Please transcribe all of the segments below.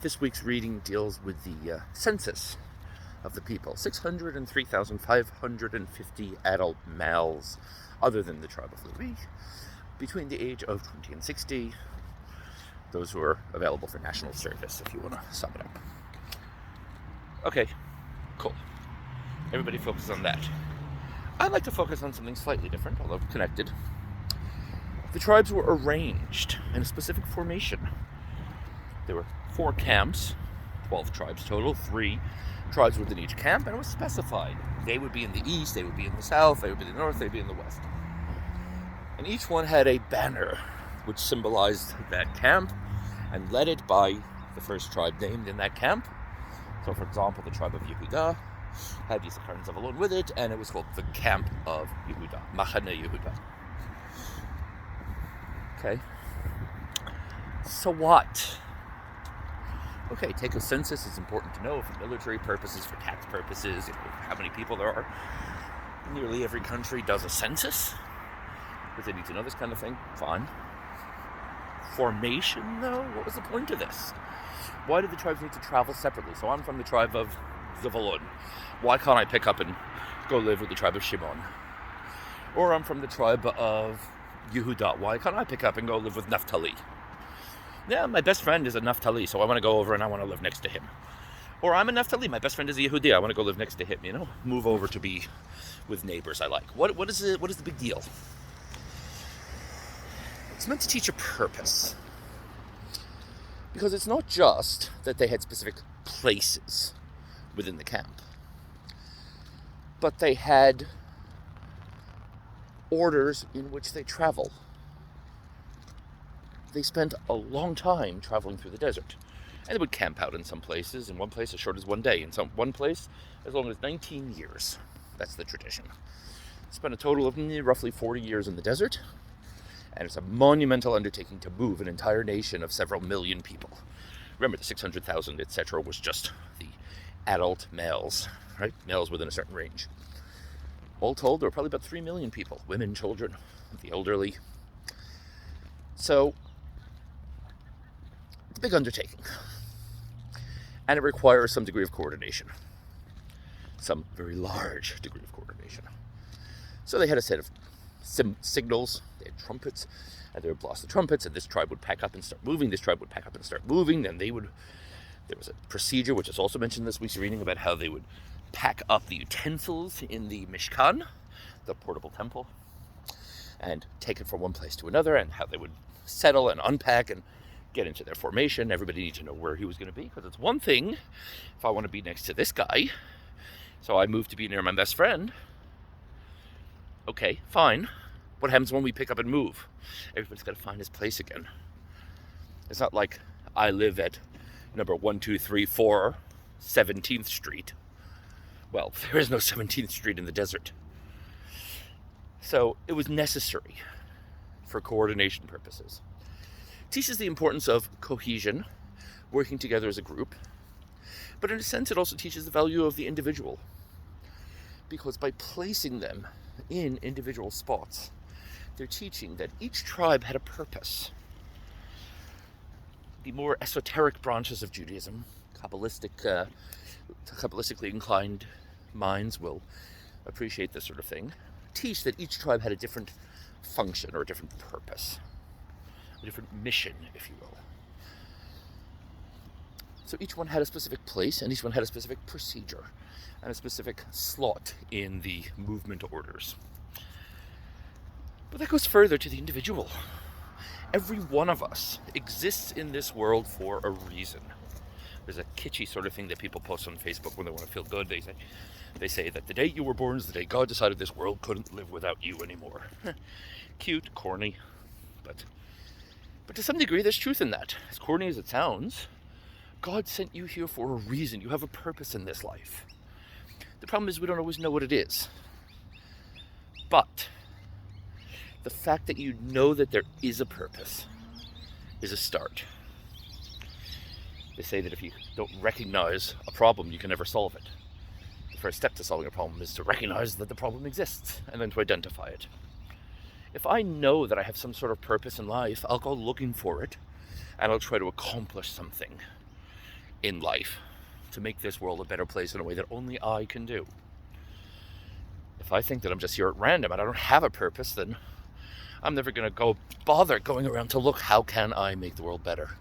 This week's reading deals with the census of the people. 603,550 adult males, other than the tribe of Levi, between the age of 20 and 60, those who are available for national service, if you want to sum it up. Okay, cool. Everybody focus on that. I'd like to focus on something slightly different, although connected. The tribes were arranged in a specific formation. There were 4 camps, 12 tribes total, 3 tribes within each camp, and it was specified. They would be in the east, they would be in the south, they would be in the north, they'd be in the west. And each one had a banner which symbolized that camp and led it by the first tribe named in that camp. So, for example, the tribe of Yehuda had Yisachar and Zevulun with it, and it was called the Camp of Yehuda, Machane Yehuda. Okay. So what? Okay, take a census. It's important to know for military purposes, for tax purposes, how many people there are. Nearly every country does a census, because they need to know this kind of thing. Fine. Formation, though? What was the point of this? Why did the tribes need to travel separately? So I'm from the tribe of Zevulun. Why can't I pick up and go live with the tribe of Shimon? Or I'm from the tribe of Yehuda. Why can't I pick up and go live with Naphtali? Yeah, my best friend is a Naphtali, so I want to go over and I want to live next to him. Or I'm a Naphtali, my best friend is a Yehudi, I want to go live next to him, Move over to be with neighbors I like. What is the big deal? It's meant to teach a purpose. Because it's not just that they had specific places within the camp, but they had orders in which they travel. They spent a long time traveling through the desert. And they would camp out in some places, in one place as short as one day, in one place as long as 19 years. That's the tradition. Spent a total of roughly 40 years in the desert, and it's a monumental undertaking to move an entire nation of several million people. Remember, the 600,000, etc., was just the adult males, right? Males within a certain range. All told, there were probably about 3 million people, women, children, the elderly. So, it's a big undertaking. And it requires some degree of coordination. Some very large degree of coordination. So they had a set of signals, they had trumpets, and they would blast the trumpets, and this tribe would pack up and start moving, this tribe would pack up and start moving, then there was a procedure, which is also mentioned in this week's reading, about how they would pack up the utensils in the Mishkan, the portable temple, and take it from one place to another, and how they would settle and unpack and get into their formation. Everybody needed to know where he was going to be, because it's one thing if I want to be next to this guy, so I moved to be near my best friend. Okay, fine. What happens when we pick up and move? Everybody's got to find his place again. It's not like I live at number 1234 17th Street. Well, there is no 17th Street in the desert. So it was necessary for coordination purposes. It teaches the importance of cohesion, working together as a group. But in a sense, it also teaches the value of the individual. Because by placing them in individual spots, they're teaching that each tribe had a purpose. The more esoteric branches of Judaism, Kabbalistically inclined minds will appreciate this sort of thing, teach that each tribe had a different function or a different purpose, a different mission, if you will. So each one had a specific place, and each one had a specific procedure and a specific slot in the movement orders. But that goes further to the individual. Every one of us exists in this world for a reason. There's a kitschy sort of thing that people post on Facebook when they want to feel good. They say that the day you were born is the day God decided this world couldn't live without you anymore. Cute, corny, but to some degree there's truth in that. As corny as it sounds, God sent you here for a reason. You have a purpose in this life. The problem is we don't always know what it is. But the fact that you know that there is a purpose is a start. They say that if you don't recognize a problem, you can never solve it. The first step to solving a problem is to recognize that the problem exists and then to identify it. If I know that I have some sort of purpose in life, I'll go looking for it and I'll try to accomplish something. in life to make this world a better place in a way that only I can do. If I think that I'm just here at random and I don't have a purpose, then I'm never going to bother going around to look, how can I make the world better?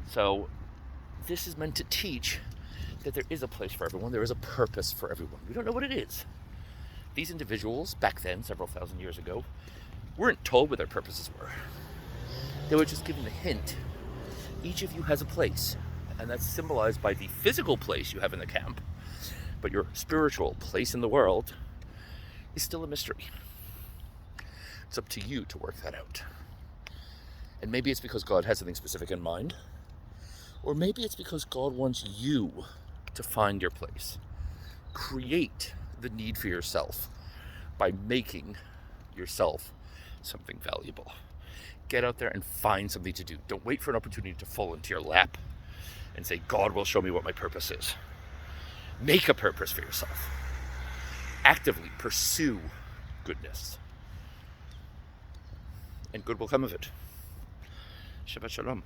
So this is meant to teach that there is a place for everyone, there is a purpose for everyone. We don't know what it is. These individuals, back then, several thousand years ago, weren't told what their purposes were. They were just given the hint. Each of you has a place, and that's symbolized by the physical place you have in the camp, but your spiritual place in the world is still a mystery. It's up to you to work that out. And maybe it's because God has something specific in mind, or maybe it's because God wants you to find your place. Create the need for yourself by making yourself something valuable. Get out there and find something to do. Don't wait for an opportunity to fall into your lap and say, God will show me what my purpose is. Make a purpose for yourself. Actively pursue goodness. And good will come of it. Shabbat Shalom.